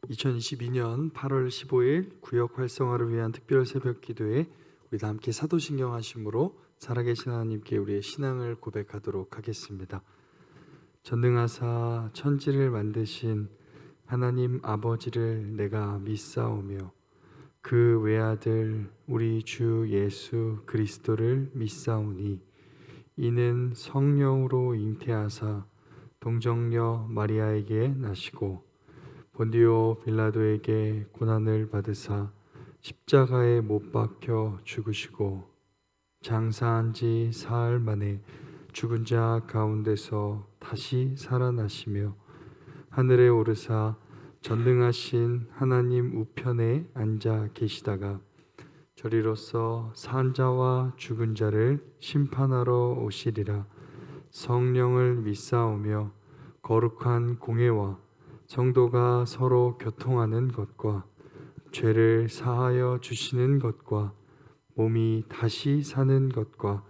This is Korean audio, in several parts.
2022년 8월 15일 구역 활성화를 위한 특별 새벽 기도에 우리 다 함께 사도신경 하심으로 살아계신 하나님께 우리의 신앙을 고백하도록 하겠습니다. 전능하사 천지를 만드신 하나님 아버지를 내가 믿사오며 그 외아들 우리 주 예수 그리스도를 믿사오니 이는 성령으로 잉태하사 동정녀 마리아에게 나시고 본디오 빌라도에게 고난을 받으사 십자가에 못 박혀 죽으시고 장사한 지 사흘 만에 죽은 자 가운데서 다시 살아나시며 하늘에 오르사 전능하신 하나님 우편에 앉아 계시다가 저리로서 산 자와 죽은 자를 심판하러 오시리라. 성령을 믿사오며 거룩한 공회와 성도가 서로 교통하는 것과 죄를 사하여 주시는 것과 몸이 다시 사는 것과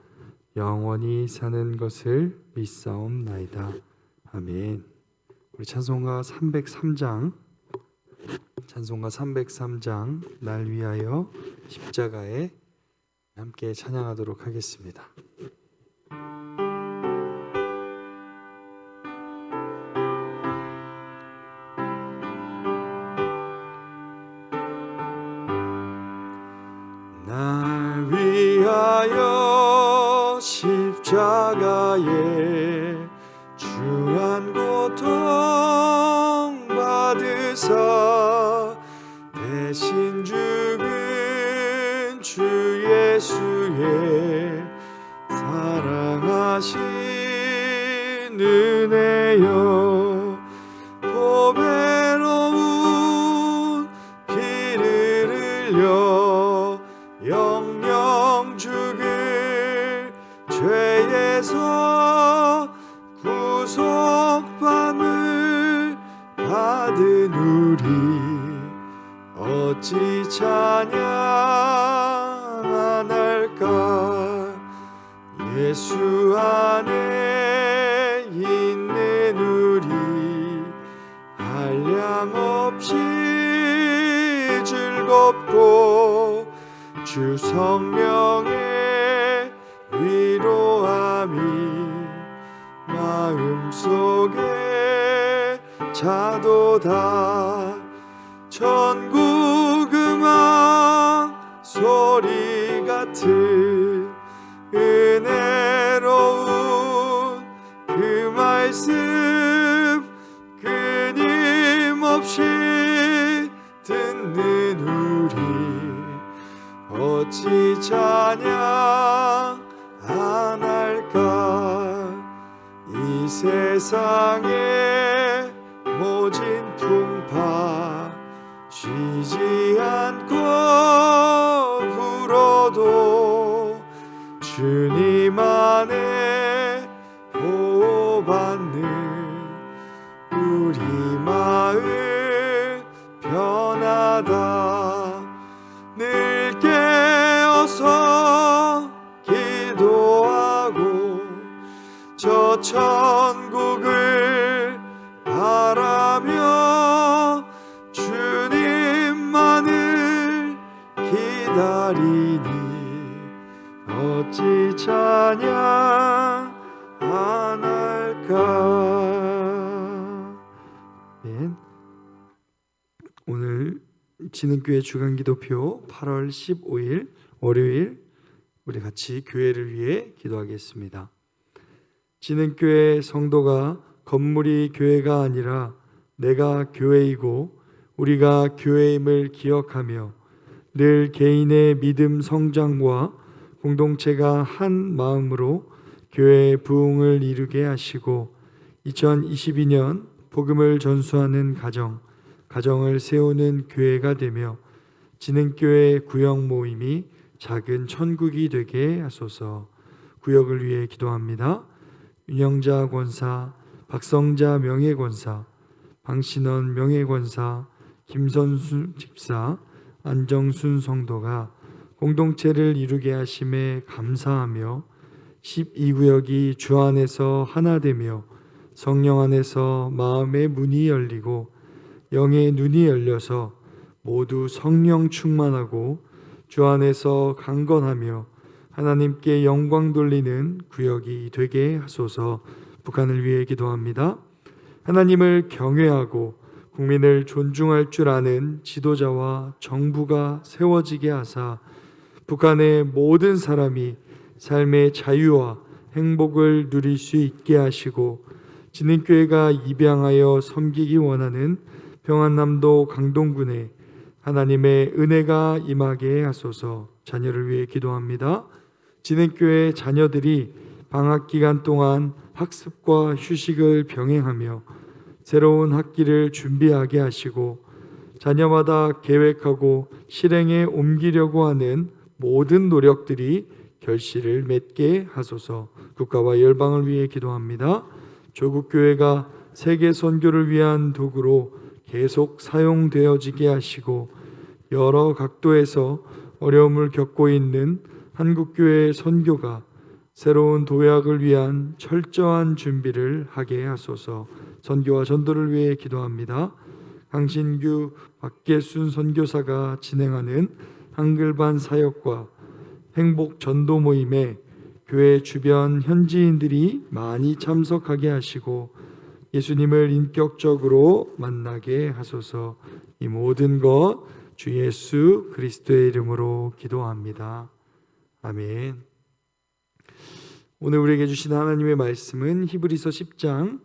영원히 사는 것을 믿사옵나이다. 아멘. 우리 찬송가 303장 날 위하여 십자가에 함께 찬양하도록 하겠습니다. 날 위하여 십자가에 주한 고통 받으사 대신 죽은 주 예수의 사랑하신 은혜여 보배로운 피를 흘려 영영 죽을 죄에서 구속함을 받은 우리 어찌 찬양 안 할까. 예수 안에 있는 우리 한량없이 즐겁고 주 성령의 위로함이 마음속에 자도다. 천국 음악 소리 같은 은혜로운 그 말씀 끊임없이 듣는 우리 어찌 찬양 안 할까. 이 세상의 모진 풍파 쉬지 않고 불어도 주님 안에 보호받는 우리 마음 편하다. 늘 깨어서 기도하고 저 천국을 바라며 주님만을 기다리니 어찌 찬양 안 할까. 오늘 진흥교회 주간기도표 8월 15일 월요일 우리 같이 교회를 위해 기도하겠습니다. 진흥교회 성도가 건물이 교회가 아니라 내가 교회이고 우리가 교회임을 기억하며 늘 개인의 믿음 성장과 공동체가 한 마음으로 교회의 부흥을 이루게 하시고 2022년 복음을 전수하는 가정을 세우는 교회가 되며 진흥교회 구역 모임이 작은 천국이 되게 하소서. 구역을 위해 기도합니다. 윤영자 권사, 박성자 명예권사, 방신원 명예권사, 김선수 집사, 안정순 성도가 공동체를 이루게 하심에 감사하며 12구역이 주 안에서 하나 되며 성령 안에서 마음의 문이 열리고 영의 눈이 열려서 모두 성령 충만하고 주 안에서 강건하며 하나님께 영광 돌리는 구역이 되게 하소서. 북한을 위해 기도합니다. 하나님을 경외하고 국민을 존중할 줄 아는 지도자와 정부가 세워지게 하사 북한의 모든 사람이 삶의 자유와 행복을 누릴 수 있게 하시고 진흥교회가 입양하여 섬기기 원하는 평안남도 강동군에 하나님의 은혜가 임하게 하소서. 자녀를 위해 기도합니다. 진흥교회 자녀들이 방학 기간 동안 학습과 휴식을 병행하며 새로운 학기를 준비하게 하시고 자녀마다 계획하고 실행에 옮기려고 하는 모든 노력들이 결실을 맺게 하소서. 국가와 열방을 위해 기도합니다. 조국 교회가 세계 선교를 위한 도구로 계속 사용되어지게 하시고 여러 각도에서 어려움을 겪고 있는 한국 교회의 선교가 새로운 도약을 위한 철저한 준비를 하게 하소서. 선교와 전도를 위해 기도합니다. 강신규 박계순 선교사가 진행하는 한글반 사역과 행복 전도 모임에 교회 주변 현지인들이 많이 참석하게 하시고 예수님을 인격적으로 만나게 하소서. 이 모든 것 주 예수 그리스도의 이름으로 기도합니다. 아멘. 오늘 우리에게 주신 하나님의 말씀은 히브리서 10장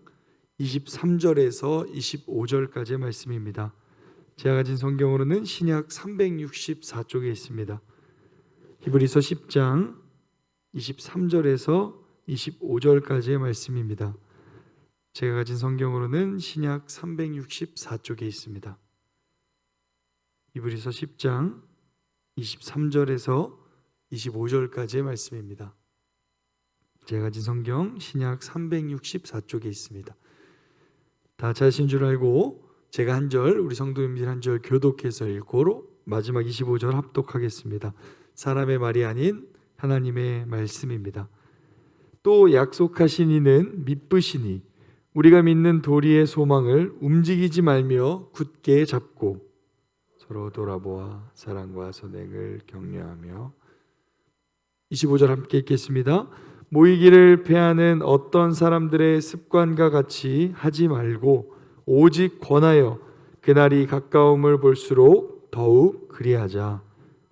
23절에서 25절까지의 말씀입니다. 제가 가진 성경으로는 신약 364쪽에 있습니다. 히브리서 10장 23절에서 25절까지의 말씀입니다. 제가 가진 성경으로는 신약 364쪽에 있습니다. 히브리서 10장 23절에서 25절까지의 말씀입니다. 제가 가진 성경 신약 364쪽에 있습니다. 다 찾으신 줄 알고 제가 한 절, 우리 성도님들 한 절 교독해서 읽고 마지막 25절 합독하겠습니다. 사람의 말이 아닌 하나님의 말씀입니다. 또 약속하신 이는 믿으시니 우리가 믿는 도리의 소망을 움직이지 말며 굳게 잡고 서로 돌아보아 사랑과 선행을 격려하며 25절 함께 읽겠습니다. 모이기를 패하는 어떤 사람들의 습관과 같이 하지 말고 오직 권하여 그날이 가까움을 볼수록 더욱 그리하자.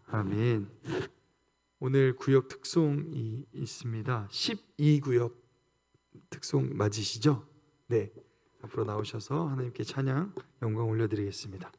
아멘. 오늘 구역 특송이 있습니다. 12구역 특송 맞으시죠? 네. 앞으로 나오셔서 하나님께 찬양, 영광 올려드리겠습니다.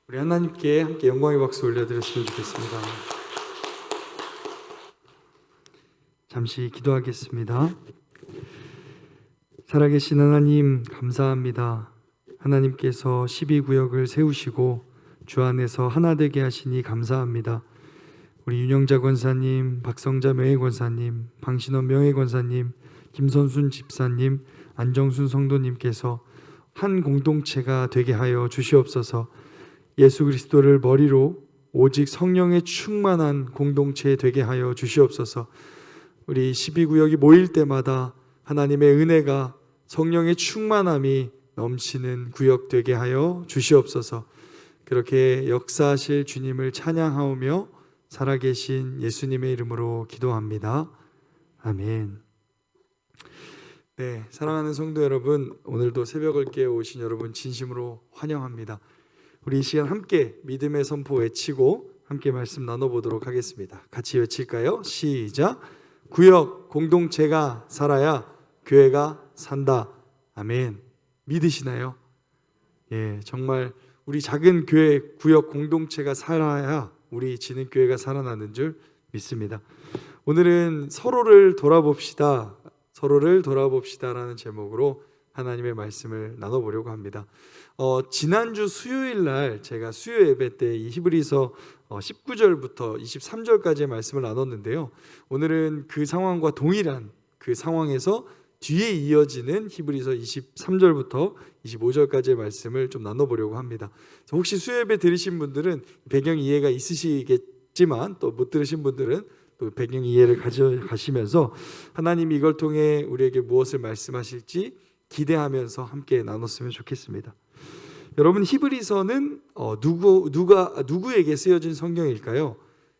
우리 하나님께 함께 영광의 박수 올려드렸으면 좋겠습니다. 잠시 기도하겠습니다. 살아계신 하나님 감사합니다. 하나님께서 12구역을 세우시고 주 안에서 하나 되게 하시니 감사합니다. 우리 윤영자 권사님, 박성자 명예권사님, 방신원 명예권사님, 김선순 집사님, 안정순 성도님께서 한 공동체가 되게 하여 주시옵소서. 예수 그리스도를 머리로 오직 성령의 충만한 공동체 되게 하여 주시옵소서. 우리 12구역이 모일 때마다 하나님의 은혜가 성령의 충만함이 넘치는 구역 되게 하여 주시옵소서. 그렇게 역사하실 주님을 찬양하오며 살아계신 예수님의 이름으로 기도합니다. 아멘. 네, 사랑하는 성도 여러분, 오늘도 새벽을 깨어 오신 여러분 진심으로 환영합니다. 우리 이 시간 함께 믿음의 선포 외치고 함께 말씀 나눠보도록 하겠습니다. 같이 외칠까요? 시작! 구역 공동체가 살아야 교회가 산다. 아멘. 믿으시나요? 예, 정말 우리 작은 교회 구역 공동체가 살아야 우리 진흥교회가 살아나는 줄 믿습니다. 오늘은 서로를 돌아봅시다. 서로를 돌아봅시다라는 제목으로 하나님의 말씀을 나눠보려고 합니다. 지난주 수요일 날 제가 수요 예배 때 이 히브리서 19절부터 23절까지의 말씀을 나눴는데요. 오늘은 그 상황과 동일한 그 상황에서 뒤에 이어지는 히브리서 23절부터 25절까지의 말씀을 좀 나눠보려고 합니다. 혹시 수요 예배 들으신 분들은 배경 이해가 있으시겠지만 또 못 들으신 분들은 또 배경 이해를 가져가시면서 하나님이 이걸 통해 우리에게 무엇을 말씀하실지 기대하면서 함께 나눴으면 좋겠습니다. 여러분, 히브리서는 누구에게 쓰여진 성경일까요?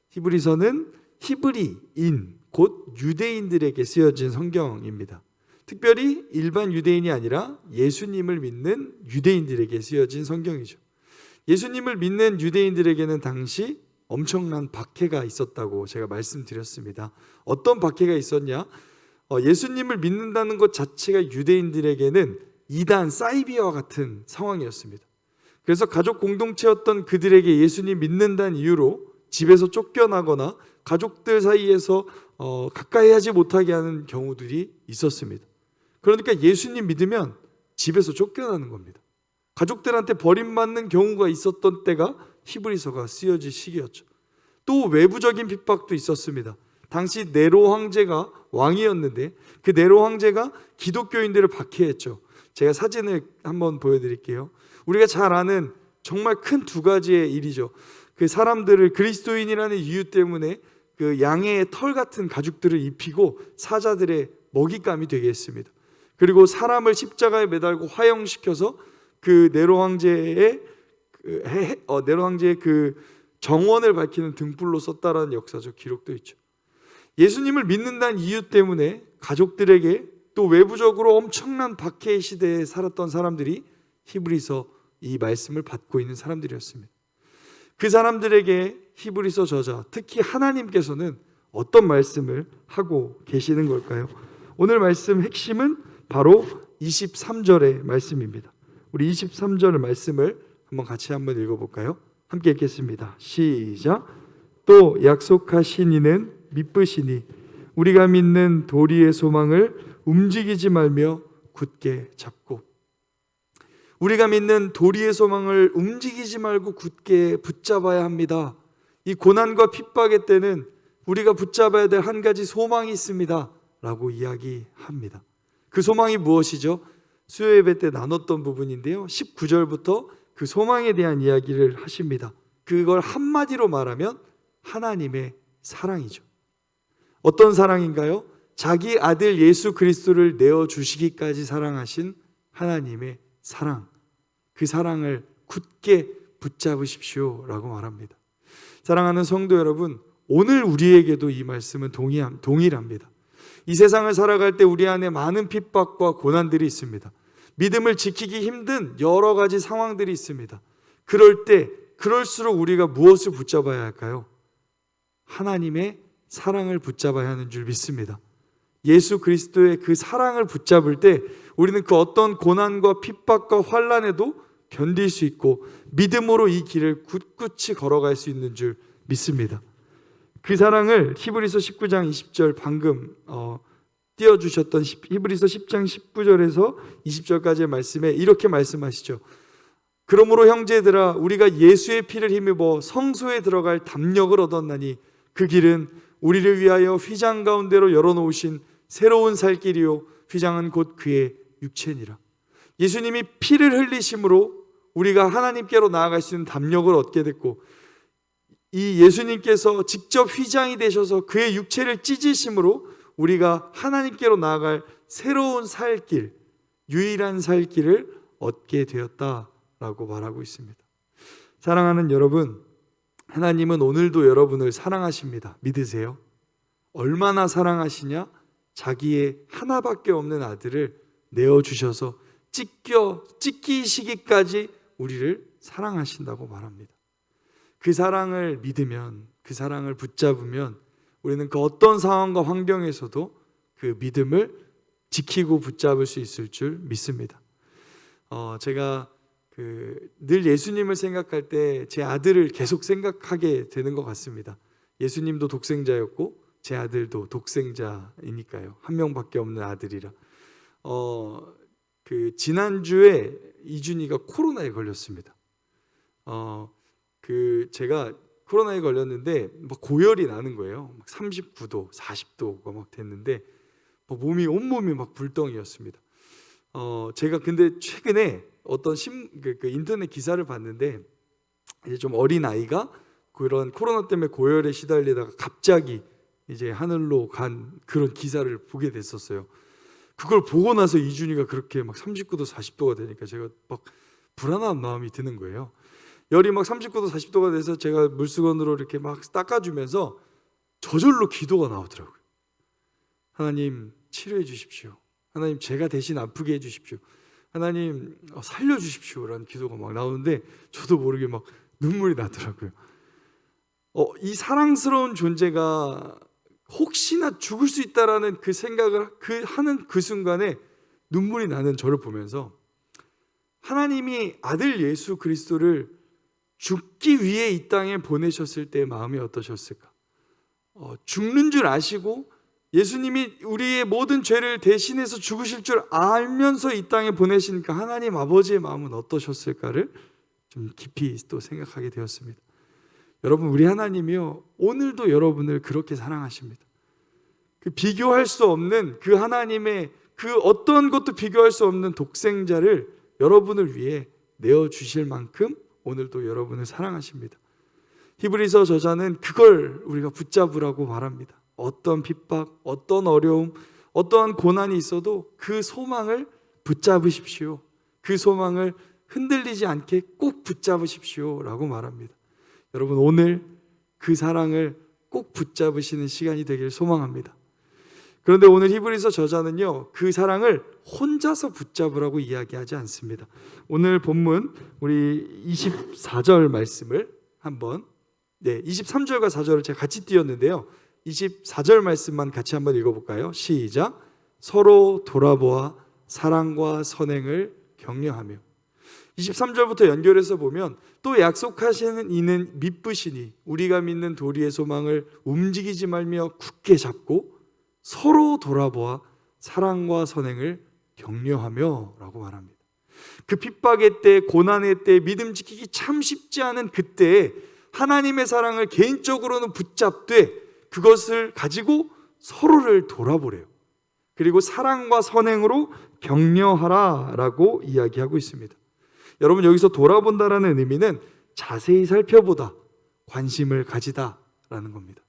히브리서는 히브리인 곧 유대인들에게 쓰여진 성경입니다. 특별히 일반 유대인이 아니라 예수님을 믿는 유대인들에게 쓰여진 성경이죠. 예수님을 믿는 유대인들에게는 당시 엄청난 박해가 있었다고 제가 말씀드렸습니다. 어떤 박해가 있었냐? 예수님을 믿는다는 것 자체가 유대인들에게는 이단, 사이비와 같은 상황이었습니다. 그래서 가족 공동체였던 그들에게 예수님 믿는다는 이유로 집에서 쫓겨나거나 가족들 사이에서 가까이 하지 못하게 하는 경우들이 있었습니다. 그러니까 예수님 믿으면 집에서 쫓겨나는 겁니다. 가족들한테 버림받는 경우가 있었던 때가 히브리서가 쓰여질 시기였죠. 또 외부적인 핍박도 있었습니다. 당시 네로 황제가 왕이었는데 그 네로 황제가 기독교인들을 박해했죠. 제가 사진을 한번 보여드릴게요. 우리가 잘 아는 정말 큰 두 가지의 일이죠. 그 사람들을 그리스도인이라는 이유 때문에 그 양의 털 같은 가죽들을 입히고 사자들의 먹잇감이 되게 했습니다. 그리고 사람을 십자가에 매달고 화형시켜서 그 네로 황제의 그 정원을 밝히는 등불로 썼다라는 역사적 기록도 있죠. 예수님을 믿는다는 이유 때문에 가족들에게 또 외부적으로 엄청난 박해의 시대에 살았던 사람들이 히브리서 이 말씀을 받고 있는 사람들이었습니다. 그 사람들에게 히브리서 저자, 특히 하나님께서는 어떤 말씀을 하고 계시는 걸까요? 오늘 말씀 핵심은 바로 23절의 말씀입니다. 우리 23절의 말씀을 한번 읽어볼까요? 함께 읽겠습니다. 시작. 또 약속하신 이는 미쁘시니 우리가 믿는 도리의 소망을 움직이지 말며 굳게 잡고, 우리가 믿는 도리의 소망을 움직이지 말고 굳게 붙잡아야 합니다. 이 고난과 핍박의 때는 우리가 붙잡아야 될 한 가지 소망이 있습니다 라고 이야기합니다. 그 소망이 무엇이죠? 수요 예배 때 나눴던 부분인데요, 19절부터 그 소망에 대한 이야기를 하십니다. 그걸 한마디로 말하면 하나님의 사랑이죠. 어떤 사랑인가요? 자기 아들 예수 그리스도를 내어주시기까지 사랑하신 하나님의 사랑, 그 사랑을 굳게 붙잡으십시오 라고 말합니다. 사랑하는 성도 여러분, 오늘 우리에게도 이 말씀은 동일합니다. 이 세상을 살아갈 때 우리 안에 많은 핍박과 고난들이 있습니다. 믿음을 지키기 힘든 여러 가지 상황들이 있습니다. 그럴수록 우리가 무엇을 붙잡아야 할까요? 하나님의 사랑을 붙잡아야 하는 줄 믿습니다. 예수 그리스도의 그 사랑을 붙잡을 때 우리는 그 어떤 고난과 핍박과 환난에도 견딜 수 있고 믿음으로 이 길을 굳굳이 걸어갈 수 있는 줄 믿습니다. 그 사랑을 히브리서 19장 20절 방금 띄워주셨던 히브리서 10장 19절에서 20절까지의 말씀에 이렇게 말씀하시죠. 그러므로 형제들아 우리가 예수의 피를 힘입어 성소에 들어갈 담력을 얻었나니 그 길은 우리를 위하여 휘장 가운데로 열어놓으신 새로운 살 길이요 휘장은 곧 그의 육체니라. 예수님이 피를 흘리심으로 우리가 하나님께로 나아갈 수 있는 담력을 얻게 됐고 이 예수님께서 직접 휘장이 되셔서 그의 육체를 찢으심으로 우리가 하나님께로 나아갈 새로운 살 길, 유일한 살 길을 얻게 되었다라고 말하고 있습니다. 사랑하는 여러분, 하나님은 오늘도 여러분을 사랑하십니다. 믿으세요? 얼마나 사랑하시냐? 자기의 하나밖에 없는 아들을 내어주셔서 찢기시기까지 우리를 사랑하신다고 말합니다. 그 사랑을 믿으면, 그 사랑을 붙잡으면 우리는 그 어떤 상황과 환경에서도 그 믿음을 지키고 붙잡을 수 있을 줄 믿습니다. 제가 늘 예수님을 생각할 때 제 아들을 계속 생각하게 되는 것 같습니다. 예수님도 독생자였고 제 아들도 독생자이니까요. 한 명밖에 없는 아들이라. 지난주에 이준이가 코로나에 걸렸습니다. 제가 코로나에 걸렸는데 막 고열이 나는 거예요. 39도, 40도가 막 됐는데 온몸이 막 불덩이였습니다. 제가 근데 최근에 어떤 인터넷 기사를 봤는데 이제 좀 어린 아이가 그런 코로나 때문에 고열에 시달리다가 갑자기 이제 하늘로 간 그런 기사를 보게 됐었어요. 그걸 보고 나서 이준이가 그렇게 막 39도, 40도가 되니까 제가 막 불안한 마음이 드는 거예요. 열이 막 39도, 40도가 돼서 제가 물수건으로 이렇게 막 닦아주면서 저절로 기도가 나오더라고요. 하나님 치료해 주십시오. 하나님 제가 대신 아프게 해 주십시오. 하나님 살려주십시오 라는 기도가 막 나오는데 저도 모르게 막 눈물이 나더라고요. 이 사랑스러운 존재가 혹시나 죽을 수 있다라는 그 생각을 하는 그 순간에 눈물이 나는 저를 보면서 하나님이 아들 예수 그리스도를 죽기 위해 이 땅에 보내셨을 때의 마음이 어떠셨을까? 죽는 줄 아시고 예수님이 우리의 모든 죄를 대신해서 죽으실 줄 알면서 이 땅에 보내신 그 하나님 아버지의 마음은 어떠셨을까를 좀 깊이 또 생각하게 되었습니다. 여러분, 우리 하나님이요 오늘도 여러분을 그렇게 사랑하십니다. 그 비교할 수 없는 그 하나님의 그 어떤 것도 비교할 수 없는 독생자를 여러분을 위해 내어주실 만큼 오늘도 여러분을 사랑하십니다. 히브리서 저자는 그걸 우리가 붙잡으라고 말합니다. 어떤 핍박, 어떤 어려움, 어떠한 고난이 있어도 그 소망을 붙잡으십시오. 그 소망을 흔들리지 않게 꼭 붙잡으십시오 라고 말합니다. 여러분, 오늘 그 사랑을 꼭 붙잡으시는 시간이 되길 소망합니다. 그런데 오늘 히브리서 저자는요 그 사랑을 혼자서 붙잡으라고 이야기하지 않습니다. 오늘 본문 우리 24절 말씀을 한번 23절과 4절을 제가 같이 띄웠는데요 24절 말씀만 같이 한번 읽어볼까요? 시작. 서로 돌아보아 사랑과 선행을 격려하며. 23절부터 연결해서 보면 또 약속하시는 이는 믿으시니 우리가 믿는 도리의 소망을 움직이지 말며 굳게 잡고 서로 돌아보아 사랑과 선행을 격려하며 라고 말합니다. 그 핍박의 때, 고난의 때, 믿음 지키기 참 쉽지 않은 그때에 하나님의 사랑을 개인적으로는 붙잡되 그것을 가지고 서로를 돌아보래요. 그리고 사랑과 선행으로 격려하라 라고 이야기하고 있습니다. 여러분, 여기서 돌아본다라는 의미는 자세히 살펴보다, 관심을 가지다 라는 겁니다.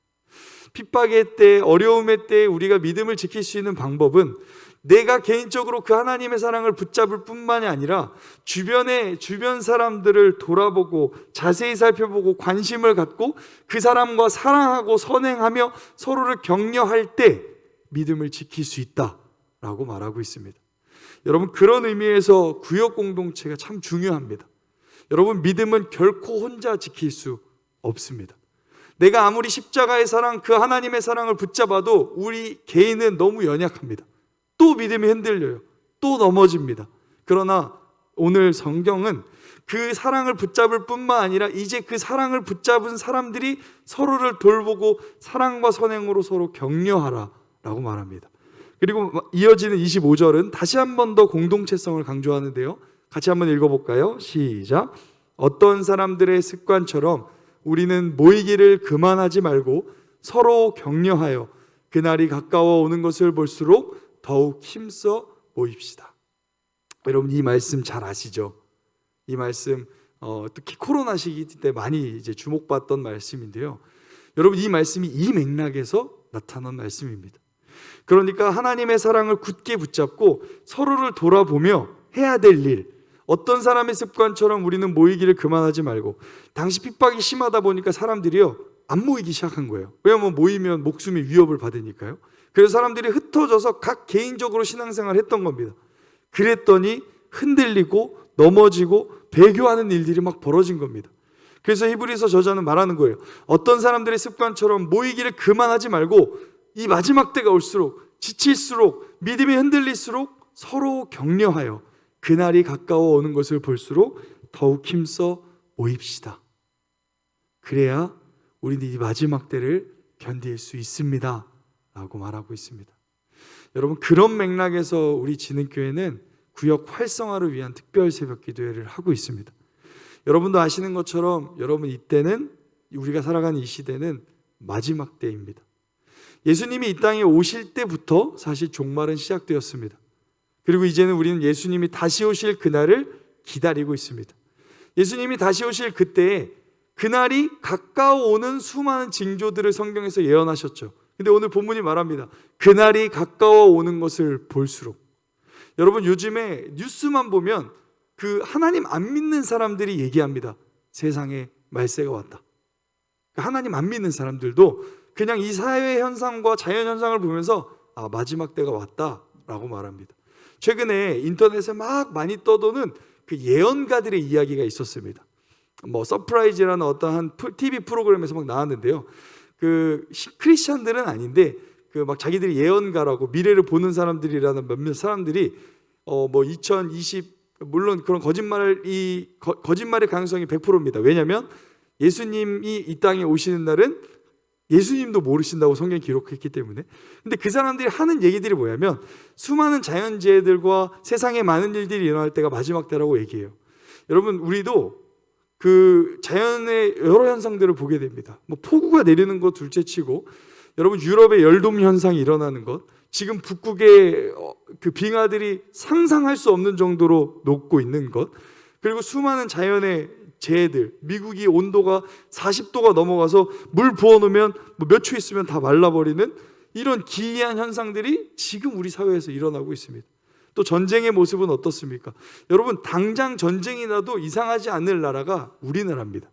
핍박의 때, 어려움의 때 우리가 믿음을 지킬 수 있는 방법은 내가 개인적으로 그 하나님의 사랑을 붙잡을 뿐만이 아니라 주변 사람들을 돌아보고 자세히 살펴보고 관심을 갖고 그 사람과 사랑하고 선행하며 서로를 격려할 때 믿음을 지킬 수 있다라고 말하고 있습니다. 여러분, 그런 의미에서 구역 공동체가 참 중요합니다. 여러분, 믿음은 결코 혼자 지킬 수 없습니다. 내가 아무리 십자가의 사랑, 그 하나님의 사랑을 붙잡아도 우리 개인은 너무 연약합니다. 또 믿음이 흔들려요. 또 넘어집니다. 그러나 오늘 성경은 그 사랑을 붙잡을 뿐만 아니라 이제 그 사랑을 붙잡은 사람들이 서로를 돌보고 사랑과 선행으로 서로 격려하라 라고 말합니다. 그리고 이어지는 25절은 다시 한 번 더 공동체성을 강조하는데요. 같이 한번 읽어볼까요? 시작. 어떤 사람들의 습관처럼 우리는 모이기를 그만하지 말고 서로 격려하여 그날이 가까워 오는 것을 볼수록 더욱 힘써 모입시다. 여러분, 이 말씀 잘 아시죠? 이 말씀 특히 코로나 시기 때 많이 이제 주목받던 말씀인데요. 여러분, 이 말씀이 이 맥락에서 나타난 말씀입니다. 그러니까 하나님의 사랑을 굳게 붙잡고 서로를 돌아보며 해야 될 일, 어떤 사람의 습관처럼 우리는 모이기를 그만하지 말고, 당시 핍박이 심하다 보니까 사람들이요 안 모이기 시작한 거예요. 왜냐하면 모이면 목숨이 위협을 받으니까요. 그래서 사람들이 흩어져서 각 개인적으로 신앙생활을 했던 겁니다. 그랬더니 흔들리고 넘어지고 배교하는 일들이 막 벌어진 겁니다. 그래서 히브리서 저자는 말하는 거예요. 어떤 사람들의 습관처럼 모이기를 그만하지 말고 이 마지막 때가 올수록, 지칠수록, 믿음이 흔들릴수록 서로 격려하여 그날이 가까워 오는 것을 볼수록 더욱 힘써 모입시다. 그래야 우리는 이 마지막 때를 견딜 수 있습니다 라고 말하고 있습니다. 여러분, 그런 맥락에서 우리 진흥교회는 구역 활성화를 위한 특별 새벽 기도회를 하고 있습니다. 여러분도 아시는 것처럼 여러분, 이때는, 우리가 살아가는 이 시대는 마지막 때입니다. 예수님이 이 땅에 오실 때부터 사실 종말은 시작되었습니다. 그리고 이제는 우리는 예수님이 다시 오실 그날을 기다리고 있습니다. 예수님이 다시 오실 그때에 그날이 가까워 오는 수많은 징조들을 성경에서 예언하셨죠. 근데 오늘 본문이 말합니다. 그날이 가까워 오는 것을 볼수록. 여러분, 요즘에 뉴스만 보면 그 하나님 안 믿는 사람들이 얘기합니다. 세상에 말세가 왔다. 하나님 안 믿는 사람들도 그냥 이 사회 현상과 자연 현상을 보면서 마지막 때가 왔다라고 말합니다. 최근에 인터넷에 막 많이 떠도는 그 예언가들의 이야기가 있었습니다. 서프라이즈라는 어떠한 TV 프로그램에서 막 나왔는데요. 그 크리스찬들은 아닌데 그 막 자기들이 예언가라고 미래를 보는 사람들이라는 몇몇 사람들이 2020 물론 그런 거짓말의 가능성이 100%입니다. 왜냐하면 예수님이 이 땅에 오시는 날은 예수님도 모르신다고 성경에 기록했기 때문에. 근데 그 사람들이 하는 얘기들이 뭐냐면 수많은 자연재해들과 세상에 많은 일들이 일어날 때가 마지막 때라고 얘기해요. 여러분, 우리도 그 자연의 여러 현상들을 보게 됩니다. 폭우가 내리는 것 둘째치고, 여러분, 유럽의 열돔 현상이 일어나는 것, 지금 북극의 그 빙하들이 상상할 수 없는 정도로 녹고 있는 것, 그리고 수많은 자연의 재해들, 미국이 온도가 40도가 넘어가서 물 부어놓으면 몇 초 있으면 다 말라버리는 이런 기이한 현상들이 지금 우리 사회에서 일어나고 있습니다. 또 전쟁의 모습은 어떻습니까? 여러분, 당장 전쟁이 나도 이상하지 않을 나라가 우리나라입니다.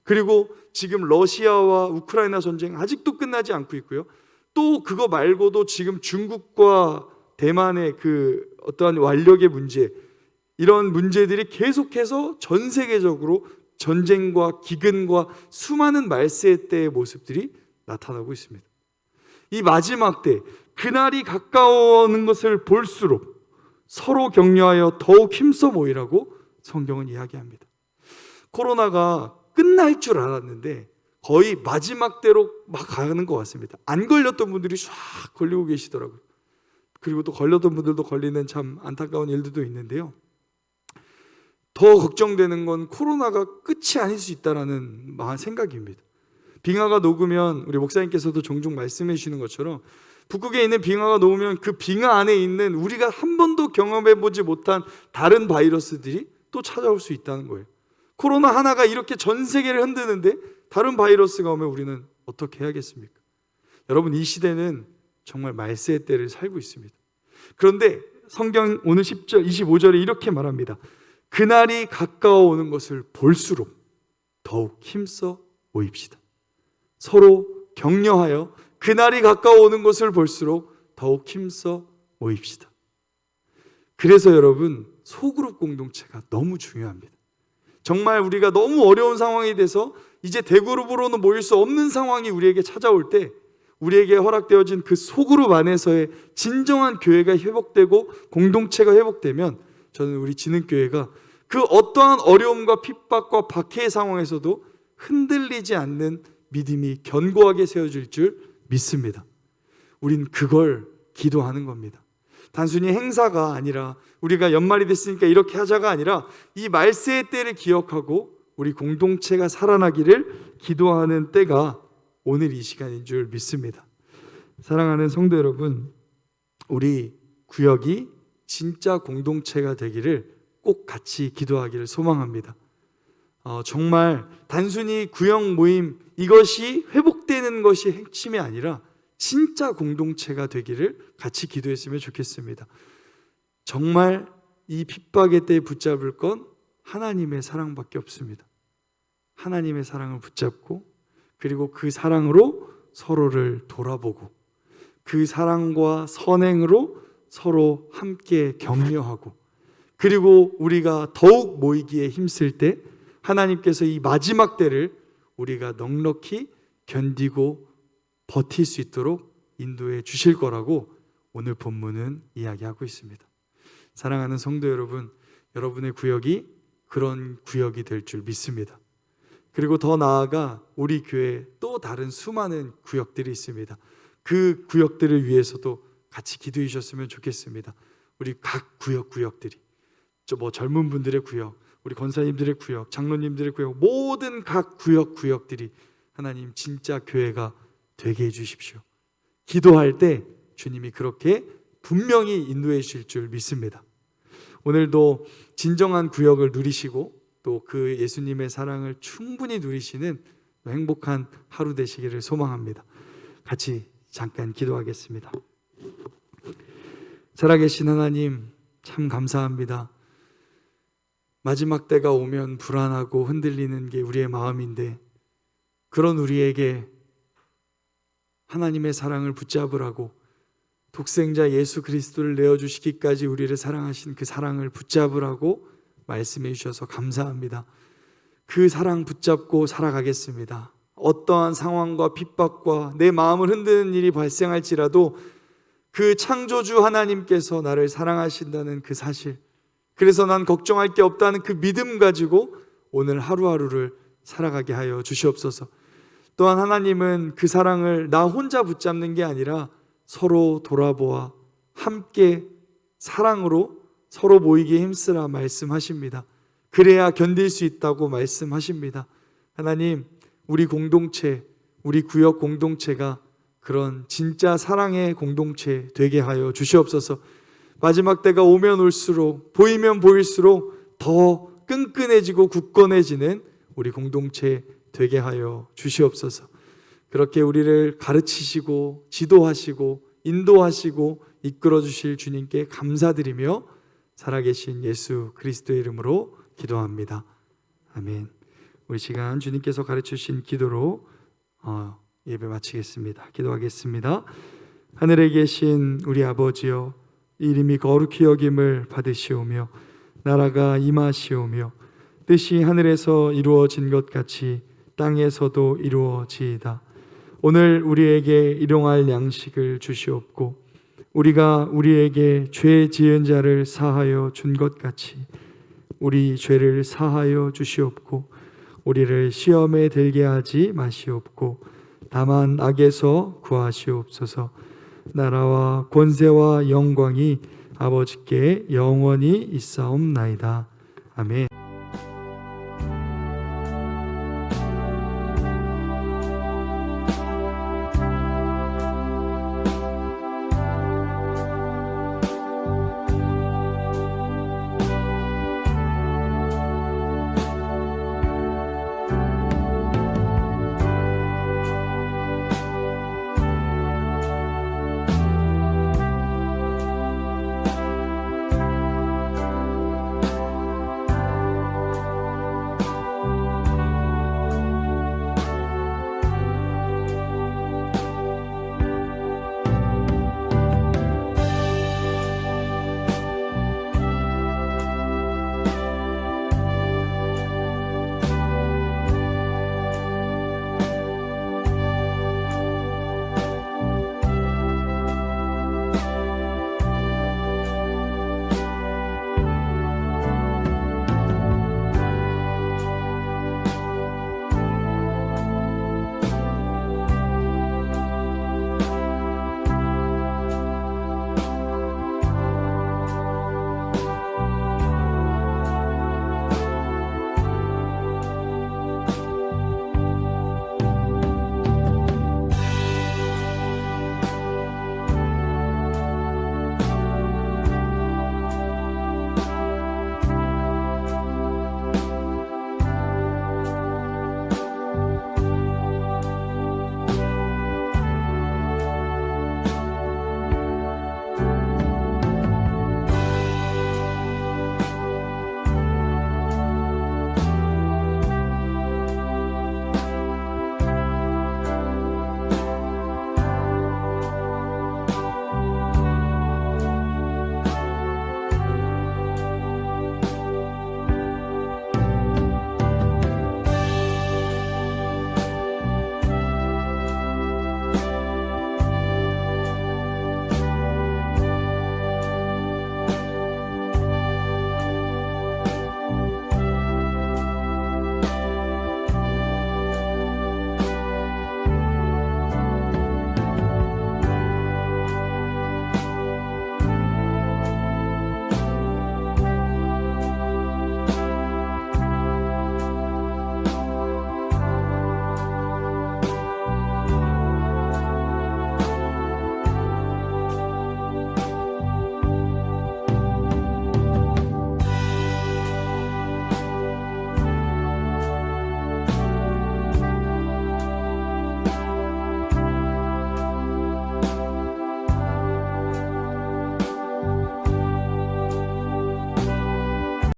그리고 지금 러시아와 우크라이나 전쟁 아직도 끝나지 않고 있고요. 또 그거 말고도 지금 중국과 대만의 그 어떠한 완력의 문제, 이런 문제들이 계속해서 전 세계적으로 전쟁과 기근과 수많은 말세 때의 모습들이 나타나고 있습니다. 이 마지막 때, 그날이 가까워오는 것을 볼수록 서로 격려하여 더욱 힘써 모이라고 성경은 이야기합니다. 코로나가 끝날 줄 알았는데 거의 마지막 때로 막 가는 것 같습니다. 안 걸렸던 분들이 쫙 걸리고 계시더라고요. 그리고 또 걸렸던 분들도 걸리는 참 안타까운 일들도 있는데요. 더 걱정되는 건 코로나가 끝이 아닐 수 있다는 생각입니다. 빙하가 녹으면, 우리 목사님께서도 종종 말씀해 주시는 것처럼 북극에 있는 빙하가 녹으면 그 빙하 안에 있는 우리가 한 번도 경험해 보지 못한 다른 바이러스들이 또 찾아올 수 있다는 거예요. 코로나 하나가 이렇게 전 세계를 흔드는데 다른 바이러스가 오면 우리는 어떻게 해야겠습니까? 여러분, 이 시대는 정말 말세의 때를 살고 있습니다. 그런데 성경 오늘 10절 25절에 이렇게 말합니다. 그날이 가까워 오는 것을 볼수록 더욱 힘써 모입시다. 서로 격려하여 그날이 가까워 오는 것을 볼수록 더욱 힘써 모입시다. 그래서 여러분, 소그룹 공동체가 너무 중요합니다. 정말 우리가 너무 어려운 상황이 돼서 이제 대그룹으로는 모일 수 없는 상황이 우리에게 찾아올 때 우리에게 허락되어진 그 소그룹 안에서의 진정한 교회가 회복되고 공동체가 회복되면 저는 우리 진흥교회가 그 어떠한 어려움과 핍박과 박해의 상황에서도 흔들리지 않는 믿음이 견고하게 세워질 줄 믿습니다. 우린 그걸 기도하는 겁니다. 단순히 행사가 아니라 우리가 연말이 됐으니까 이렇게 하자가 아니라 이 말세의 때를 기억하고 우리 공동체가 살아나기를 기도하는 때가 오늘 이 시간인 줄 믿습니다. 사랑하는 성도 여러분, 우리 구역이 진짜 공동체가 되기를 꼭 같이 기도하기를 소망합니다. 정말 단순히 구역 모임 이것이 회복되는 것이 핵심이 아니라 진짜 공동체가 되기를 같이 기도했으면 좋겠습니다. 정말 이 핍박의 때에 붙잡을 건 하나님의 사랑밖에 없습니다. 하나님의 사랑을 붙잡고 그리고 그 사랑으로 서로를 돌아보고 그 사랑과 선행으로 서로 함께 격려하고 그리고 우리가 더욱 모이기에 힘쓸 때 하나님께서 이 마지막 때를 우리가 넉넉히 견디고 버틸 수 있도록 인도해 주실 거라고 오늘 본문은 이야기하고 있습니다. 사랑하는 성도 여러분, 여러분의 구역이 그런 구역이 될 줄 믿습니다. 그리고 더 나아가 우리 교회에 또 다른 수많은 구역들이 있습니다. 그 구역들을 위해서도 같이 기도해 주셨으면 좋겠습니다. 우리 각 구역들이 젊은 분들의 구역, 우리 권사님들의 구역, 장로님들의 구역, 모든 각 구역들이 하나님 진짜 교회가 되게 해주십시오. 기도할 때 주님이 그렇게 분명히 인도해 주실 줄 믿습니다. 오늘도 진정한 구역을 누리시고 또 그 예수님의 사랑을 충분히 누리시는 행복한 하루 되시기를 소망합니다. 같이 잠깐 기도하겠습니다. 살아계신 하나님, 참 감사합니다. 마지막 때가 오면 불안하고 흔들리는 게 우리의 마음인데 그런 우리에게 하나님의 사랑을 붙잡으라고 독생자 예수 그리스도를 내어주시기까지 우리를 사랑하신 그 사랑을 붙잡으라고 말씀해 주셔서 감사합니다. 그 사랑 붙잡고 살아가겠습니다. 어떠한 상황과 핍박과 내 마음을 흔드는 일이 발생할지라도 그 창조주 하나님께서 나를 사랑하신다는 그 사실, 그래서 난 걱정할 게 없다는 그 믿음 가지고 오늘 하루하루를 살아가게 하여 주시옵소서. 또한 하나님은 그 사랑을 나 혼자 붙잡는 게 아니라 서로 돌아보아 함께 사랑으로 서로 모이기에 힘쓰라 말씀하십니다. 그래야 견딜 수 있다고 말씀하십니다. 하나님, 우리 공동체, 우리 구역 공동체가 그런 진짜 사랑의 공동체 되게 하여 주시옵소서. 마지막 때가 오면 올수록 보이면 보일수록 더 끈끈해지고 굳건해지는 우리 공동체 되게 하여 주시옵소서. 그렇게 우리를 가르치시고 지도하시고 인도하시고 이끌어 주실 주님께 감사드리며 살아계신 예수 그리스도의 이름으로 기도합니다. 아멘. 우리 시간 주님께서 가르치신 기도로 예배 마치겠습니다. 기도하겠습니다. 하늘에 계신 우리 아버지여, 이름이 거룩히 여김을 받으시오며 나라가 임하시오며 뜻이 하늘에서 이루어진 것 같이 땅에서도 이루어지이다. 오늘 우리에게 일용할 양식을 주시옵고 우리가 우리에게 죄 지은 자를 사하여 준 것 같이 우리 죄를 사하여 주시옵고 우리를 시험에 들게 하지 마시옵고 다만 악에서 구하시옵소서. 나라와 권세와 영광이 아버지께 영원히 있사옵나이다. 아멘.